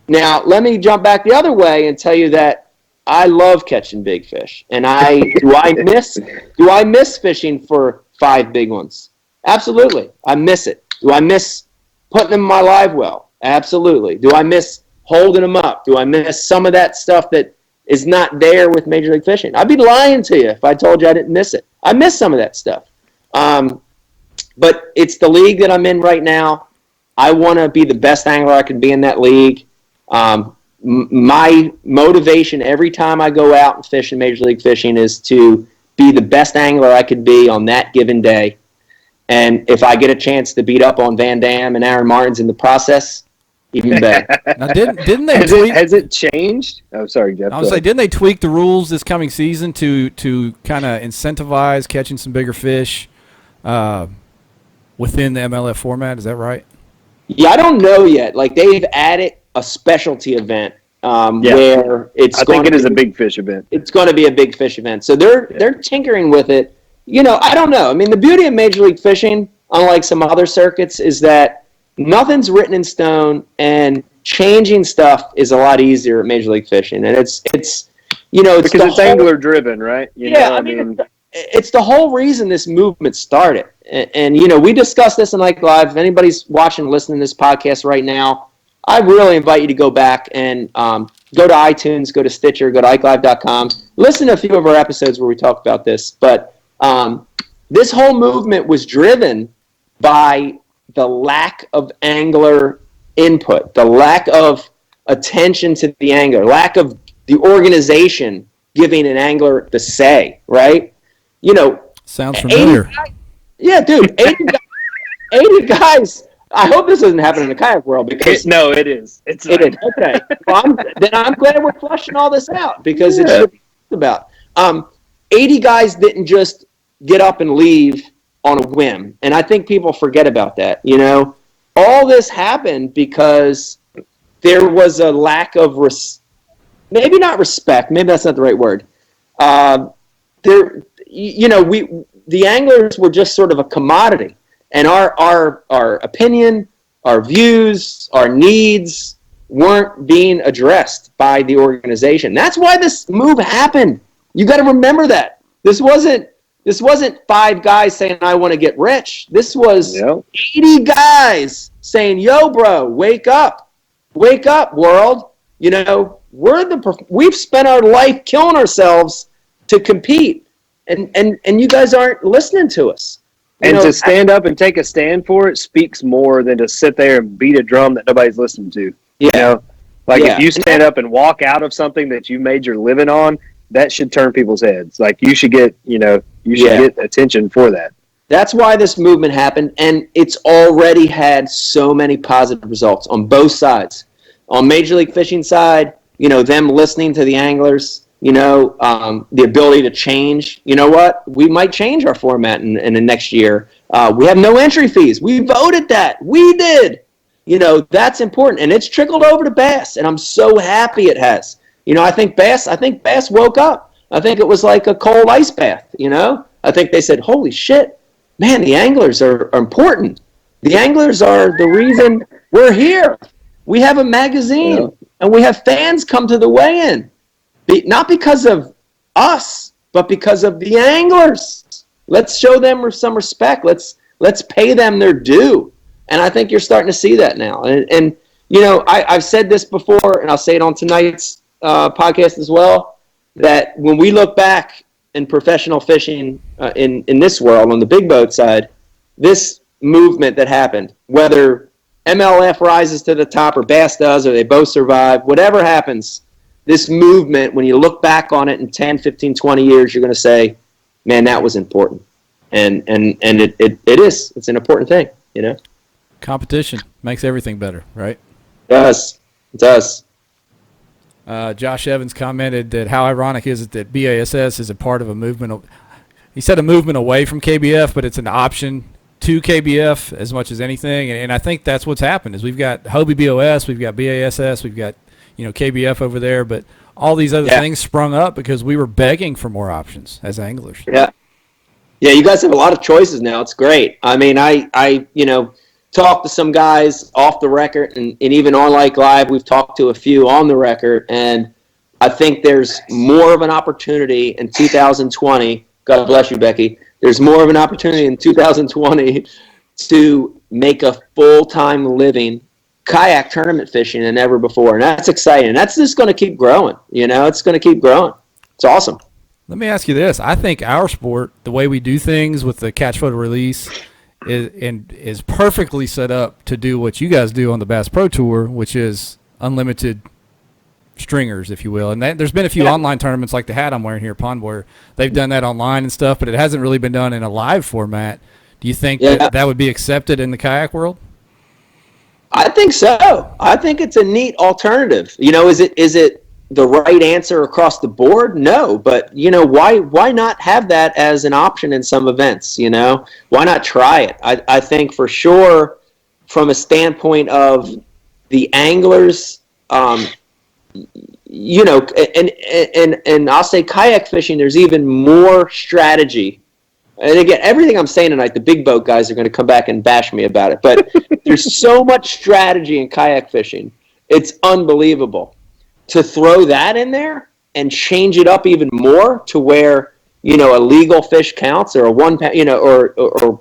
Now, let me jump back the other way and tell you that I love catching big fish. And do I miss fishing for 5 big ones? Absolutely. I miss it. Do I miss putting them in my live well? Absolutely. Do I miss holding them up? Do I miss some of that stuff that is not there with Major League Fishing? I'd be lying to you if I told you I didn't miss it. I miss some of that stuff. But it's the league that I'm in right now. I want to be the best angler I can be in that league. My motivation every time I go out and fish in Major League Fishing is to be the best angler I could be on that given day. And if I get a chance to beat up on Van Dam and Aaron Martins in the process, even better. Now, didn't they has it changed? Oh, sorry, Jeff. I was say, didn't they tweak the rules this coming season to kind of incentivize catching some bigger fish within the MLF format? Is that right? Yeah, I don't know yet. Like, they've added a specialty event where it's. I think it is a big fish event. It's going to be a big fish event. So they're tinkering with it. You know, I don't know. I mean, the beauty of Major League Fishing, unlike some other circuits, is that nothing's written in stone, and changing stuff is a lot easier at Major League Fishing. And it's you know, it's because it's angler driven, right? You know, I mean it's the whole reason this movement started. And you know, we discussed this in Ike Live. If anybody's watching, listening to this podcast right now, I really invite you to go back and go to iTunes, go to Stitcher, go to IkeLive.com, listen to a few of our episodes where we talk about this. But this whole movement was driven by the lack of angler input, the lack of attention to the angler, lack of the organization giving an angler the say, right? You know, sounds familiar. Yeah, dude, 80 guys. I hope this doesn't happen in the kayak world because no, it is. It is. Okay. Well, I'm glad we're flushing all this out because it's about 80 guys didn't just get up and leave on a whim, and I think people forget about that. You know, all this happened because there was a lack of maybe not respect. Maybe that's not the right word. You know, the anglers were just sort of a commodity. And our opinion, our views, our needs weren't being addressed by the organization. That's why this move happened. You got to remember that. This wasn't 5 guys saying, I want to get rich. This was 80 guys saying, yo, bro, wake up. Wake up, world. You know, we've spent our life killing ourselves to compete. And you guys aren't listening to us. And to stand up and take a stand for it speaks more than to sit there and beat a drum that nobody's listening to. Yeah. You know? Like, if you stand up and walk out of something that you made your living on, that should turn people's heads. Like, you should get, get attention for that. That's why this movement happened, and it's already had so many positive results on both sides. On Major League Fishing side, them listening to the anglers, the ability to change. You know what? We might change our format in the next year. We have no entry fees. We voted that. We did. That's important, and it's trickled over to bass, and I'm so happy it has. I think bass woke up. I think it was like a cold ice bath. I think they said, "Holy shit, man, the anglers are important. The anglers are the reason we're here. We have a magazine, and we have fans come to the weigh-in, not because of us, but because of the anglers. Let's show them some respect. Let's pay them their due." And I think you're starting to see that now. And I've said this before, and I'll say it on tonight's podcast as well, that when we look back in professional fishing in this world, on the big boat side, this movement that happened, whether MLF rises to the top or Bass does, or they both survive, whatever happens, this movement, when you look back on it in 10, 15, 20 years, you're going to say, man, that was important. And it is. It's an important thing, Competition makes everything better, right? It does. Josh Evans commented that how ironic is it that BASS is a part of a movement. He said a movement away from KBF, but it's an option to KBF as much as anything. And I think that's what's happened is we've got Hobie BOS, we've got BASS, we've got KBF over there, but all these other things sprung up because we were begging for more options as anglers. Yeah, you guys have a lot of choices now. It's great. I mean, I talked to some guys off the record, and even on Like Live, we've talked to a few on the record, and I think there's more of an opportunity in 2020. God bless you, Becky. There's more of an opportunity in 2020 to make a full-time living kayak tournament fishing than ever before, and that's exciting. That's just going to keep growing. It's going to keep growing. It's awesome. Let me ask you this. I think our sport, the way we do things with the catch, photo, release, is perfectly set up to do what you guys do on the Bass Pro Tour, which is unlimited stringers, if you will. And there's been a few online tournaments like the hat I'm wearing here at Pond where they've done that online and stuff, but it hasn't really been done in a live format. Do you think that would be accepted in the kayak world? I think so. I think it's a neat alternative. Is it the right answer across the board? No, but why not have that as an option in some events? Why not try it? I think for sure, from a standpoint of the anglers, and I'll say kayak fishing, there's even more strategy. And again, everything I'm saying tonight, the big boat guys are going to come back and bash me about it. But there's so much strategy in kayak fishing. It's unbelievable. To throw that in there and change it up even more to where, a legal fish counts, or a 1 pound, or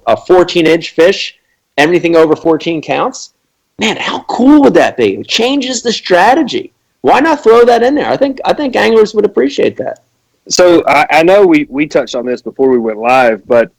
a 14-inch fish, everything over 14 counts. Man, how cool would that be? It changes the strategy. Why not throw that in there? I think anglers would appreciate that. So I know we touched on this before we went live, but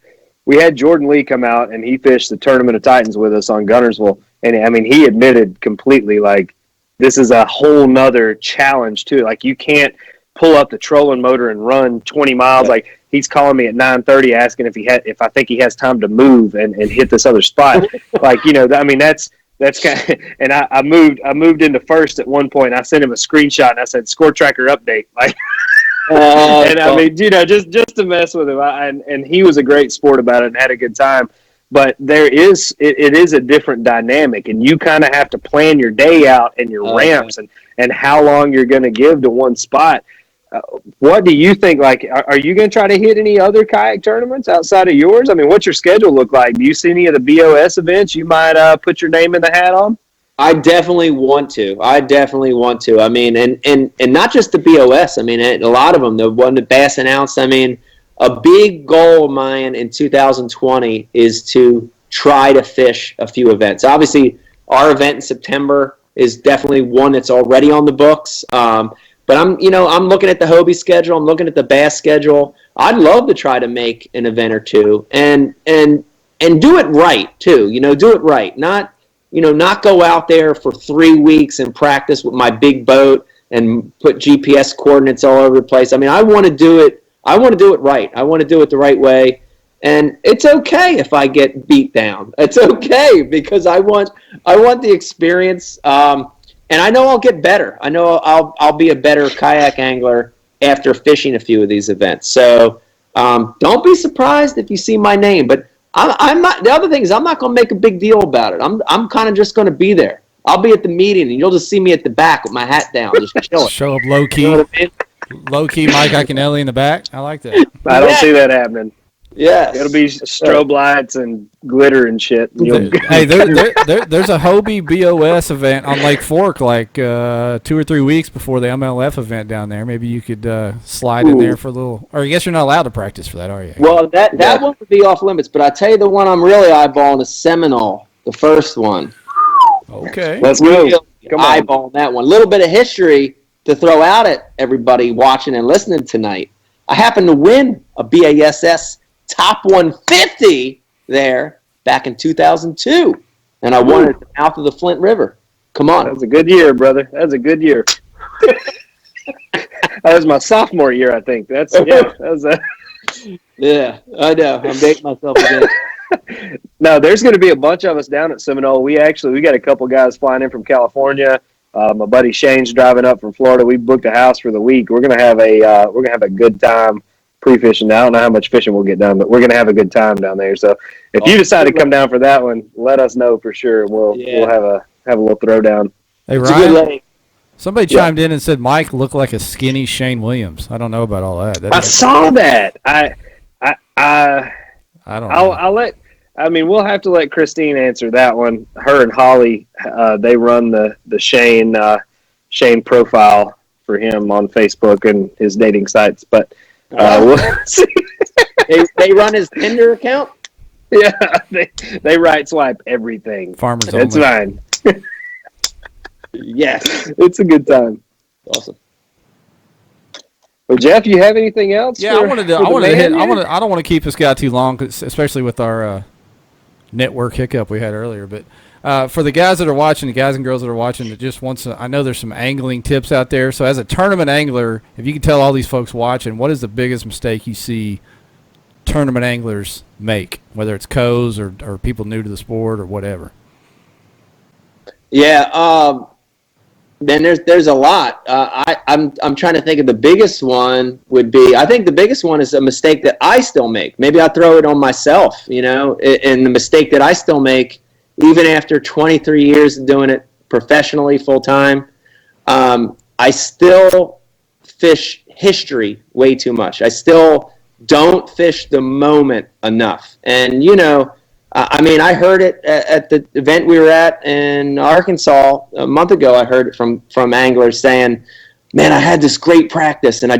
we had Jordan Lee come out and he fished the Tournament of Titans with us on Gunnersville. And I mean, he admitted completely, like, this is a whole nother challenge too. Like, you can't pull up the trolling motor and run 20 miles. Yeah. Like, he's calling me at 9:30 asking if I think he has time to move and hit this other spot. Like, I mean, that's kind of, and I moved into first at one point. I sent him a screenshot and I said, score tracker update. Like, and I mean, just to mess with him. And he was a great sport about it and had a good time. But it is a different dynamic, and you kind of have to plan your day out and your ramps and how long you're going to give to one spot. What do you think? Like, are you going to try to hit any other kayak tournaments outside of yours? I mean, what's your schedule look like? Do you see any of the BOS events you might put your name in the hat on? I definitely want to. I mean, and not just the BOS. I mean, a lot of them. The one that Bass announced. I mean, a big goal of mine in 2020 is to try to fish a few events. Obviously, our event in September is definitely one that's already on the books. But I'm looking at the Hobie schedule. I'm looking at the Bass schedule. I'd love to try to make an event or two and do it right too. Do it right. Not go out there for 3 weeks and practice with my big boat and put GPS coordinates all over the place. I mean, I want to do it right. I want to do it the right way. And it's okay if I get beat down. It's okay because I want the experience. And I know I'll get better. I know I'll be a better kayak angler after fishing a few of these events. So don't be surprised if you see my name. But I'm not. The other thing is I'm not going to make a big deal about it. I'm kind of just going to be there. I'll be at the meeting, and you'll just see me at the back with my hat down, just chilling. Show up low key, You know what I mean? low key. Mike Iaconelli in the back. I like that. I don't see that happening. Yeah, It'll be strobe lights and glitter and shit. And Hey, there's a Hobie BOS event on Lake Fork like 2 or 3 weeks before the MLF event down there. Maybe you could slide in there for a little. Or I guess you're not allowed to practice for that, are you? Well, that one would be off limits. But I tell you, the one I'm really eyeballing is Seminole, the first one. Okay. Let's go. Really Come on. eyeballing that one. A little bit of history to throw out at everybody watching and listening tonight. I happened to win a BASS Top 150 there back in 2002, and I won it at the mouth of the Flint River. Come on. That was a good year, brother. That was a good year. That was my sophomore year, I think. That was a. Yeah, I know. I'm dating myself again. No, there's going to be a bunch of us down at Seminole. We got a couple guys flying in from California. My buddy Shane's driving up from Florida. We booked a house for the week. We're gonna have a good time pre-fishing. Now, I don't know how much fishing we'll get done, but we're gonna have a good time down there. So if you decide to come down for that one, let us know for sure. We'll have a little throwdown. Hey, It's a good Ryan. lake. Somebody chimed in and said Mike looked like a skinny Shane Williams. I don't know about all that. I saw that. I don't know. We'll have to let Christine answer that one. Her and Holly, they run the Shane profile for him on Facebook and his dating sites. But we'll see. They run his Tinder account? Yeah, they right swipe everything. Farmers It's only. fine. Yes. It's a good time. Awesome. Well, Jeff, you have anything else? Yeah, I wanted to hit. I don't want to keep this guy too long, 'cause especially with our network hiccup we had earlier. But for the guys that are watching, the guys and girls that are watching, that just wants to, I know there's some angling tips out there. So as a tournament angler, if you can tell all these folks watching, what is the biggest mistake you see tournament anglers make, whether it's co's or people new to the sport or whatever? Yeah. Then there's a lot. I'm trying to think of the biggest one would be, I think the biggest one is a mistake that I still make. Maybe I throw it on myself, and the mistake that I still make, even after 23 years of doing it professionally full time, I still fish history way too much. I still don't fish the moment enough. And, I heard it at the event we were at in Arkansas a month ago. I heard it from anglers saying, man, I had this great practice, and I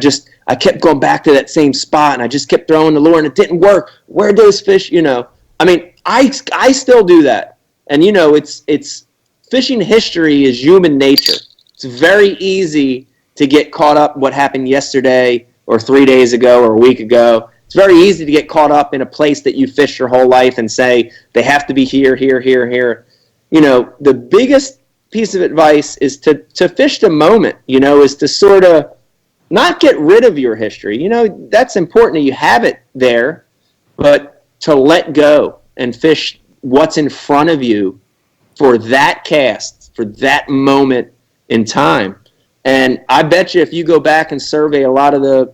kept going back to that same spot, and I just kept throwing the lure, and it didn't work. Where'd those fish, I still do that. And, it's fishing history is human nature. It's very easy to get caught up what happened yesterday or 3 days ago or a week ago. It's very easy to get caught up in a place that you fished your whole life and say they have to be here, here, here, here. The biggest piece of advice is to fish the moment, is to sort of not get rid of your history. That's important that you have it there, but to let go and fish what's in front of you for that cast, for that moment in time. And I bet you if you go back and survey a lot of the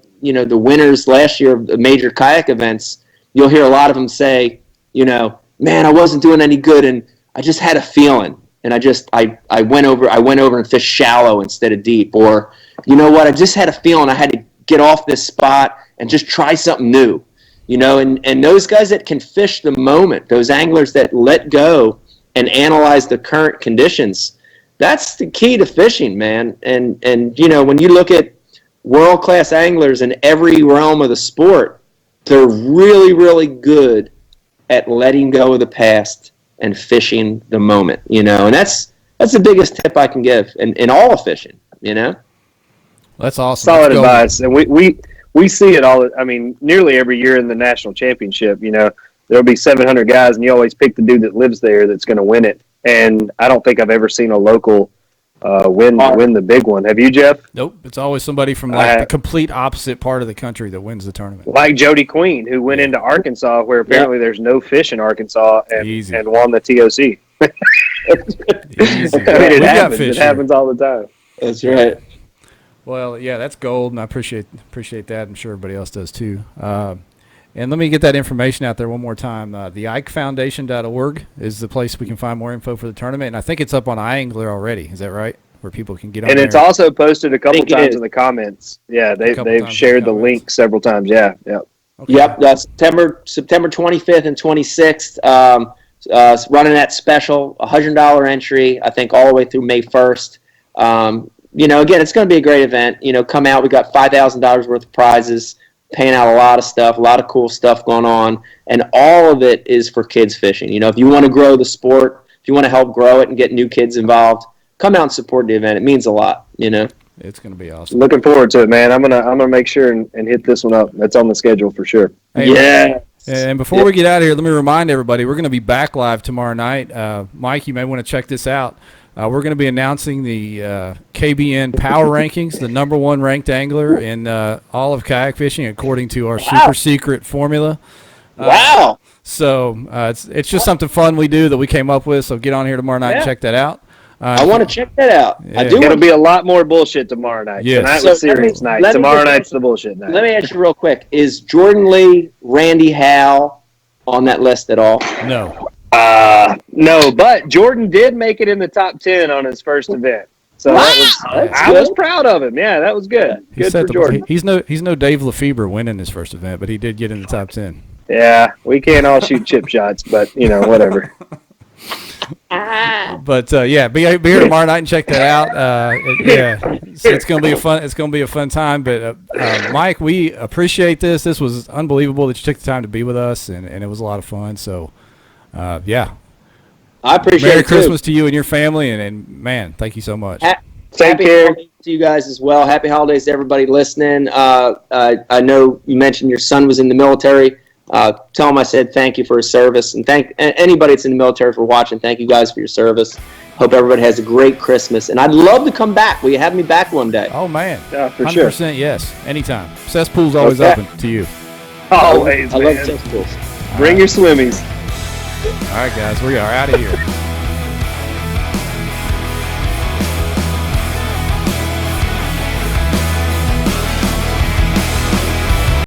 winners last year of the major kayak events, you'll hear a lot of them say, man, I wasn't doing any good, and I just had a feeling, and I went over and fished shallow instead of deep, or I just had a feeling I had to get off this spot and just try something new, and those guys that can fish the moment, those anglers that let go and analyze the current conditions, that's the key to fishing, man. And when you look at world-class anglers in every realm of the sport, they're really, really good at letting go of the past and fishing the moment, and that's the biggest tip I can give in all of fishing, That's awesome. Solid advice. And we see it all. Nearly every year in the national championship, there'll be 700 guys, and you always pick the dude that lives there that's going to win it. And I don't think I've ever seen a local win the big one. Have you, Jeff? Nope. It's always somebody from like the complete opposite part of the country that wins the tournament. Like Jody Queen, who went into Arkansas, where apparently there's no fish in Arkansas, and won the TOC. Easy. It happens. It happens all the time. That's right. Well, yeah, that's gold, and I appreciate that. I'm sure everybody else does too. And let me get that information out there one more time. The IkeFoundation.org is the place we can find more info for the tournament, and I think it's up on iAngler already. Is that right? Where people can get on and there. It's also posted a couple times in the comments. Yeah, they've shared the link several times. Yeah. Okay. Yep, September 25th and 26th. Running that special $100 entry, I think, all the way through May 1st. Again, it's going to be a great event. Come out. We got $5,000 worth of prizes, paying out a lot of stuff, a lot of cool stuff going on, and all of it is for kids fishing. If you want to grow the sport, if you want to help grow it and get new kids involved, come out and support the event. It means a lot. It's going to be awesome. Looking forward to it, man. I'm gonna make sure and hit this one up. That's on the schedule for sure. Hey, yeah. And before we get out of here, let me remind everybody, we're going to be back live tomorrow night. Mike, you may want to check this out. We're going to be announcing the KBN Power Rankings, the number one ranked angler in all of kayak fishing, according to our super secret formula. Wow. So it's just something fun we do that we came up with. So get on here tomorrow night and check that out. I want to check that out. Yeah. I do. It'll be a lot more bullshit tomorrow night. Yes. Tonight was serious night. Tomorrow night's the bullshit night. Let me ask you real quick. Is Jordan Lee, Randy Howe on that list at all? No. No, but Jordan did make it in the top 10 on his first event. So I was proud of him. Yeah, that was good. Good for Jordan. He's no Dave Lefebvre winning his first event, but he did get in the top 10. Yeah, we can't all shoot chip shots, but whatever. But be here tomorrow night and check that out. It's going to be a fun time. But Mike, we appreciate this. This was unbelievable that you took the time to be with us, and it was a lot of fun. So, I appreciate it. Merry Christmas to you and your family, and man, thank you so much. Happy holidays to you guys as well. Happy holidays to everybody listening. I know you mentioned your son was in the military. Tell him I said thank you for his service, and thank anybody that's in the military for watching. Thank you guys for your service. Hope everybody has a great Christmas, and I'd love to come back. Will you have me back one day? Oh man, yeah, for 100%, sure. Yes, anytime. Cesspool's always open to you. Always, I love cesspools. Bring your swimmies. All right, guys, we are out of here.